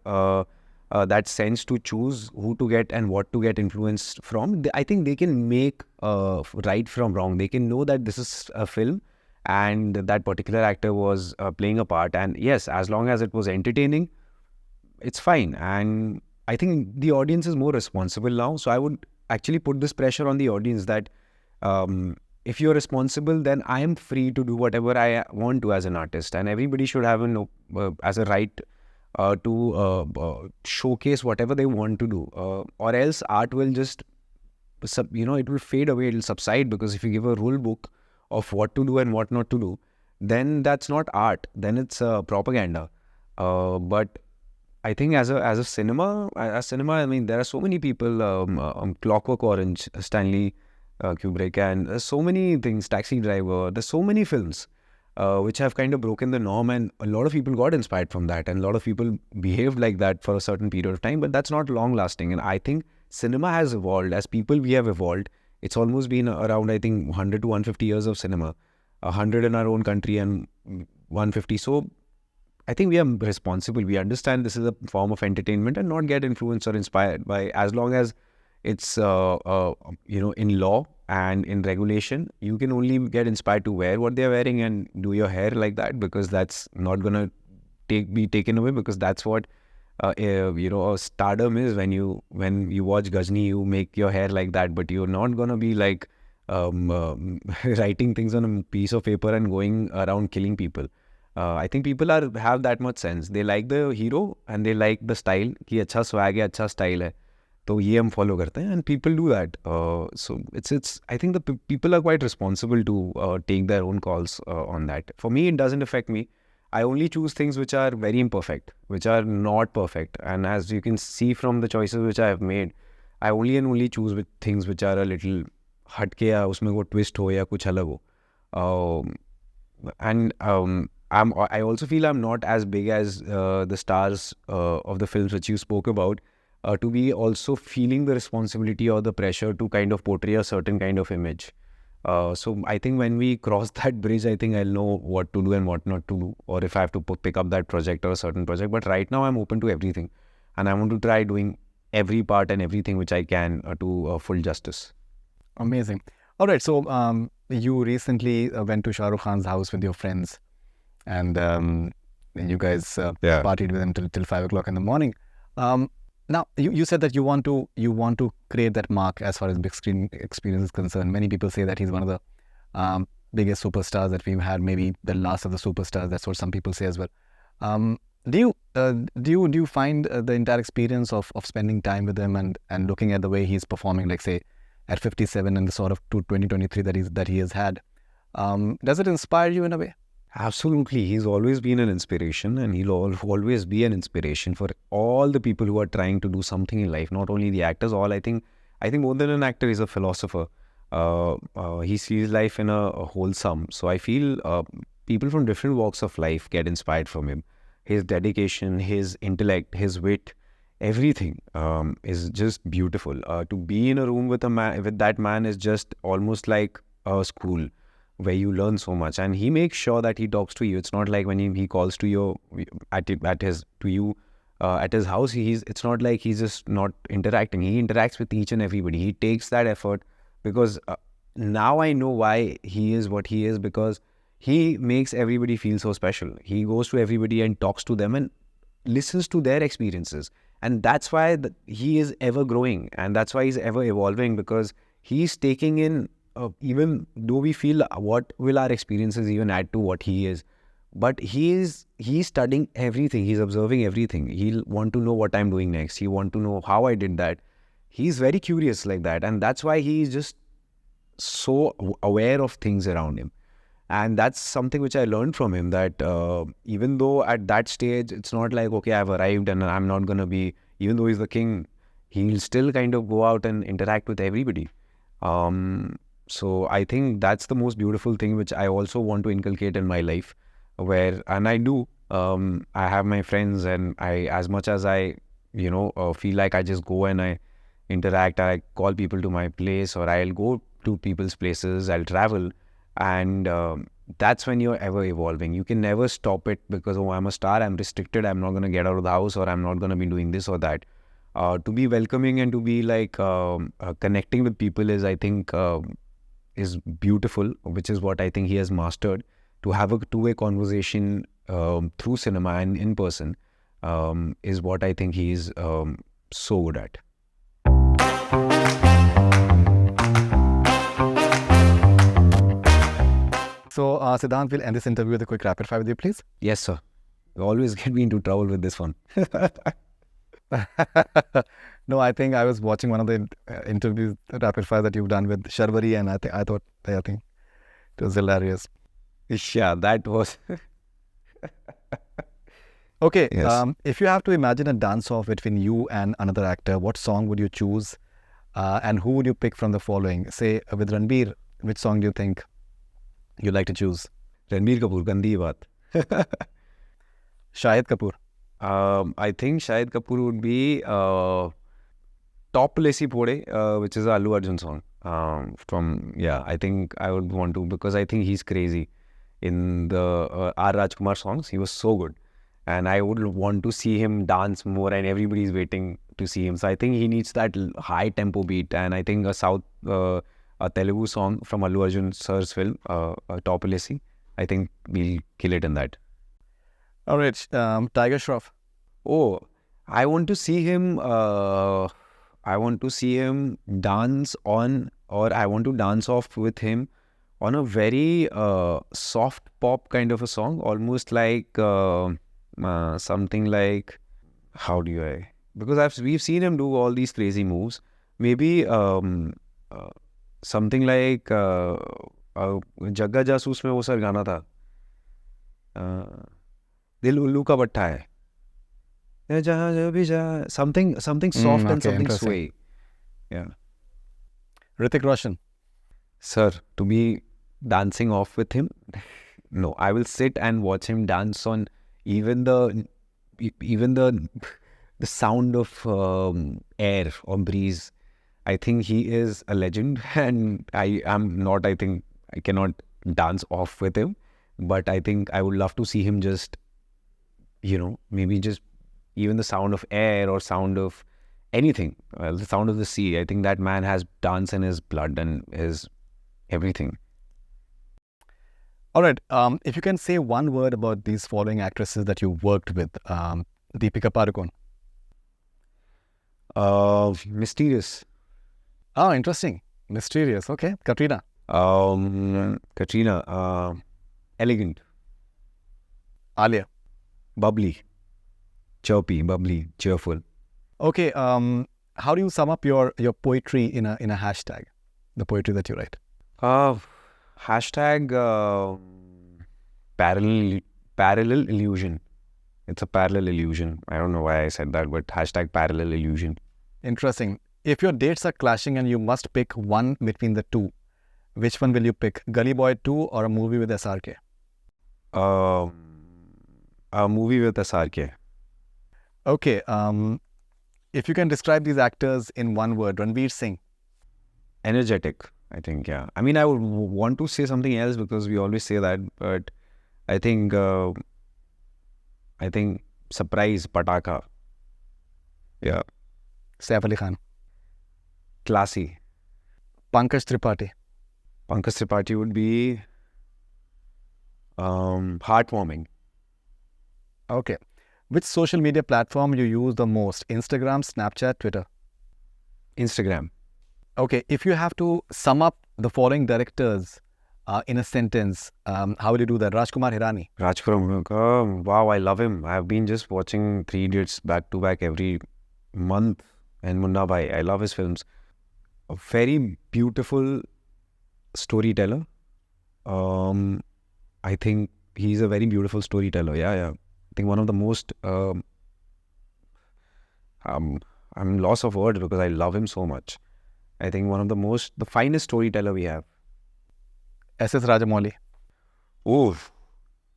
that sense to choose who to get and what to get influenced from. I think they can make right from wrong. They can know that this is a film and that particular actor was playing a part. And yes, as long as it was entertaining, it's fine. And I think the audience is more responsible now. So I would actually put this pressure on the audience that if you're responsible, then I am free to do whatever I want to as an artist. And everybody should have as a right to showcase whatever they want to do. Or else art will just, it will fade away, it will subside. Because if you give a rule book of what to do and what not to do, then that's not art, then it's propaganda. But I think as a cinema, I mean, there are so many people, Clockwork Orange, Stanley Kubrick, and there's so many things, Taxi Driver, there's so many films which have kind of broken the norm, and a lot of people got inspired from that, and a lot of people behaved like that for a certain period of time, but that's not long lasting. And I think cinema has evolved. As people, we have evolved. It's almost been around, I think, 100 to 150 years of cinema, 100 in our own country and 150. So I think we are responsible. We understand this is a form of entertainment and not get influenced or inspired by, as long as it's, in law and in regulation, you can only get inspired to wear what they're wearing and do your hair like that, because that's not going to be taken away, because that's what stardom is. When you watch Ghazni, you make your hair like that, but you're not gonna be like writing things on a piece of paper and going around killing people. I think people have that much sense. They like the hero and they like the style. कि अच्छा swag है, अच्छा style है, तो ये हम follow करते हैं, and people do that. So it's. I think the people are quite responsible to take their own calls on that. For me, it doesn't affect me. I only choose things which are very imperfect, which are not perfect. And as you can see from the choices which I have made, I only choose with things which are a little हटके, या उसमें वो twist हो या कुछ अलग हो. I also feel I'm not as big as the stars of the films which you spoke about, to be also feeling the responsibility or the pressure to kind of portray a certain kind of image. So I think when we cross that bridge, I think I'll know what to do and what not to do, or if I have to pick up that project or a certain project. But right now I'm open to everything, and I want to try doing every part and everything which I can to full justice. Amazing. All right. So you recently went to Shah Rukh Khan's house with your friends, and you guys partied with him till 5 o'clock in the morning. Now, you said that you want to create that mark as far as big screen experience is concerned. Many people say that he's one of the biggest superstars that we've had, maybe the last of the superstars. That's what some people say as well. Do you find the entire experience of spending time with him and looking at the way he's performing, like say at 57 and the sort of 2023 that he has had, does it inspire you in a way? Absolutely. He's always been an inspiration, and he'll always be an inspiration for all the people who are trying to do something in life, not only the actors. I think more than an actor, he's a philosopher. He sees life in a wholesome. So I feel people from different walks of life get inspired from him. His dedication, his intellect, his wit, everything is just beautiful. To be in a room with that man is just almost like a school where you learn so much, and he makes sure that he talks to you. It's not like when he calls to you at his house. It's not like he's just not interacting. He interacts with each and everybody. He takes that effort, because now I know why he is what he is, because he makes everybody feel so special. He goes to everybody and talks to them and listens to their experiences, and that's why he is ever growing, and that's why he's ever evolving, because he's taking in even though we feel what will our experiences even add to what he is, but he's studying everything. He's observing everything. He'll want to know what I'm doing next. He want to know how I did that. He's very curious like that, and that's why he's just so aware of things around him. And that's something which I learned from him, that even though at that stage, it's not like, okay, I've arrived and I'm not going to be, even though he's the king, he'll still kind of go out and interact with everybody. So I think that's the most beautiful thing, which I also want to inculcate in my life, and I do, I have my friends, and as much as I, feel like I just go and I interact, I call people to my place, or I'll go to people's places, I'll travel. And that's when you're ever evolving. You can never stop it because, oh, I'm a star, I'm restricted, I'm not going to get out of the house, or I'm not going to be doing this or that. To be welcoming and to be like connecting with people is, I think, is beautiful, which is what I think he has mastered. To have a two-way conversation through cinema and in person is what I think he is so good at. So, Siddhant, we'll end this interview with a quick rapid fire with you, please. Yes, sir. You always get me into trouble with this one. No, I think I was watching one of the interviews, rapid fire that you've done with Sharwari, and I think it was hilarious. Yeah, that was... Okay, Yes. if you have to imagine a dance-off between you and another actor, what song would you choose, and who would you pick from the following? Say, with Ranbir, which song do you think you'd like to choose? Ranbir Kapoor, Gandhi Baat. Shahid Kapoor. I think Shahid Kapoor would be Top Lesi Pode, which is a Allu Arjun song. I think I would want to, because I think he's crazy. In the R. Rajkumar songs, he was so good. And I would want to see him dance more, and everybody's waiting to see him. So I think he needs that high tempo beat. And I think a Telugu song from Allu Arjun sir's film, Top Lesi, I think we'll kill it in that. All right, Tiger Shroff. Oh, I want to see him. I want to see him dance on, or I want to dance off with him on a very soft pop kind of a song, almost like something like, how do I? Because we've seen him do all these crazy moves. Maybe something like Jagga Jasoos में वो sir गाना था. दिल उल्लू का बट्टा है. Something soft and okay, something interesting. sway. Yeah. Hrithik Roshan. Sir, to be dancing off with him, no. I will sit and watch him dance on even the sound of air or breeze. I think he is a legend, and I am not. I think I cannot dance off with him, but I think I would love to see him just, maybe just even the sound of air or sound of anything, the sound of the sea. I think that man has dance in his blood and his everything. All right, if you can say one word about these following actresses that you worked with, Deepika Padukone. Mysterious. Oh, interesting. Mysterious. Okay. Katrina. Katrina. Elegant. Alia. Bubbly. Chirpy. Bubbly. Cheerful. Okay. How do you sum up your poetry in a hashtag? The poetry that you write. Hashtag parallel illusion. It's a parallel illusion. I don't know why I said that, but hashtag parallel illusion. Interesting. If your dates are clashing and you must pick one between the two, which one will you pick? Gully Boy 2 or a movie with SRK? A movie with SRK. Okay. If you can describe these actors in one word, Ranbir Singh. Energetic, I think, yeah. I mean, I would want to say something else because we always say that, but I think surprise, pataka. Yeah. Saif Ali Khan. Classy. Pankaj Tripathi. Pankaj Tripathi would be heartwarming. Okay. Which social media platform you use the most? Instagram, Snapchat, Twitter? Instagram. Okay. If you have to sum up the following directors in a sentence. How will you do that? Rajkumar Hirani. Rajkumar, wow, I love him. I've been just watching Three Idiots back to back every month. And Munna Bhai, I love his films. A very beautiful storyteller. I think he's a very beautiful storyteller. Yeah. I think one of the most I'm loss of words because I love him so much. I think one of the finest storyteller we have. S.S. Rajamouli. Oh,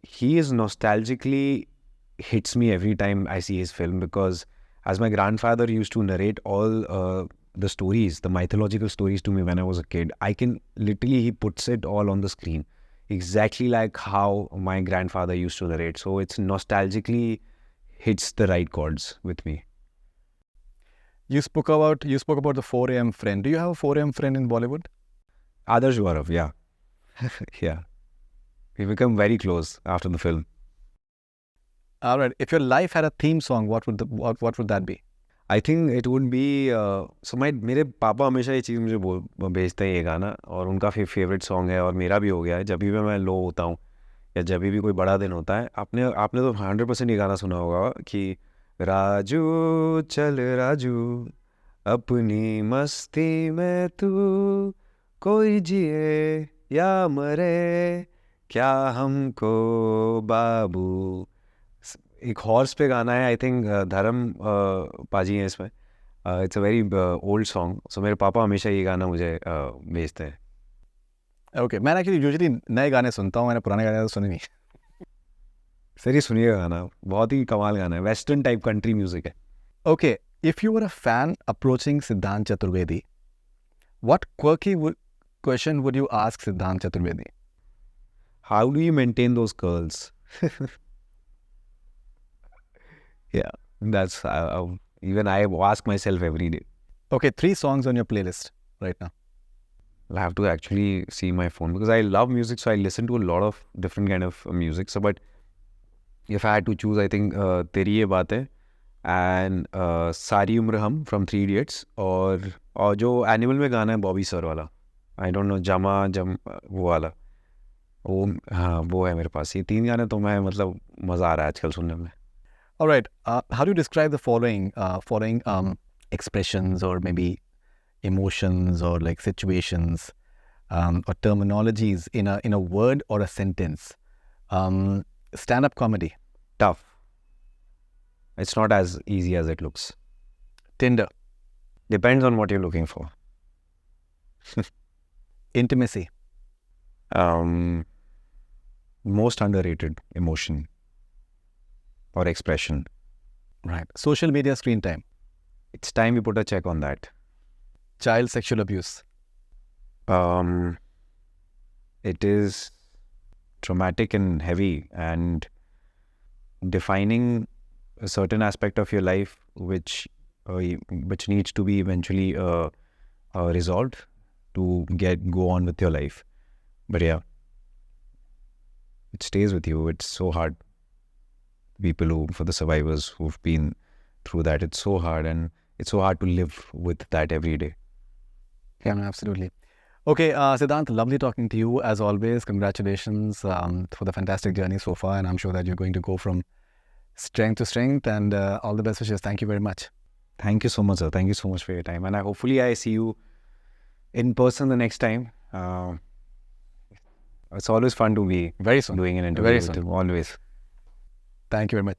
he is nostalgically hits me every time I see his film because as my grandfather used to narrate all the stories, the mythological stories to me when I was a kid, I can literally, he puts it all on the screen. Exactly like how my grandfather used to narrate. So it's nostalgically hits the right chords with me. You spoke about the 4 a.m. friend. Do you have a 4 a.m. friend in Bollywood? Adarsh Gaurav, yeah. Yeah. We become very close after the film. All right. If your life had a theme song, what would that be? I think it would be मेरे पापा हमेशा ये चीज़ मुझे भेजते हैं ये गाना और उनका फेवरेट सॉन्ग है और मेरा भी हो गया है जब भी मैं लो होता हूँ या जब भी कोई बड़ा दिन होता है आपने तो 100% ये गाना सुना होगा कि राजू चल राजू अपनी मस्ती में तू कोई जिए या मरे क्या हमको बाबू एक हॉर्स पे गाना है आई थिंक धर्म पाजी हैं इसमें it's a very old song so मेरे पापा हमेशा ये गाना मुझे भेजते हैं ओके मैं एक्चुअली यूजुअली नए गाने सुनता हूँ मैंने पुराने गाने तो सुने नहीं सर ये सुनिएगा गाना बहुत ही कमाल गाना है वेस्टर्न टाइप कंट्री म्यूजिक है okay if you were a fan approaching Siddhant Chaturvedi what quirky question would you ask Siddhant Chaturvedi how do you maintain those curls Yeah, that's even I ask myself every day. Okay, 3 songs on your playlist right now. I have to actually see my phone because I love music, so I listen to a lot of different kind of music. So, but if I had to choose, I think Teri Ye Baat Hai and Sari Umr Hum from Three Idiots और जो Animal में गाना है Bobby sir वाला I don't know वो वाला हाँ वो है मेरे पास ये 3 गाने तो मैं मतलब मज़ा आ रहा है आजकल सुनने में. All right. How do you describe the following expressions or maybe emotions or like situations or terminologies in a word or a sentence? Stand-up comedy. Tough. It's not as easy as it looks. Tinder. Depends on what you're looking for. Intimacy. Most underrated emotion. Or expression. Right. Social media screen time. It's time we put a check on that. Child sexual abuse. It is traumatic and heavy and defining a certain aspect of your life which needs to be eventually resolved to go on with your life. But yeah, it stays with you. It's so hard. People for the survivors who've been through that, it's so hard and it's so hard to live with that every day. Yeah, absolutely. Okay, Siddhant, lovely talking to you as always. Congratulations for the fantastic journey so far, and I'm sure that you're going to go from strength to strength, and all the best wishes. Thank you very much. Thank you so much, sir. Thank you so much for your time, and hopefully I see you in person the next time. It's always fun to be very soon doing an interview very with soon. you, always. Thank you very much.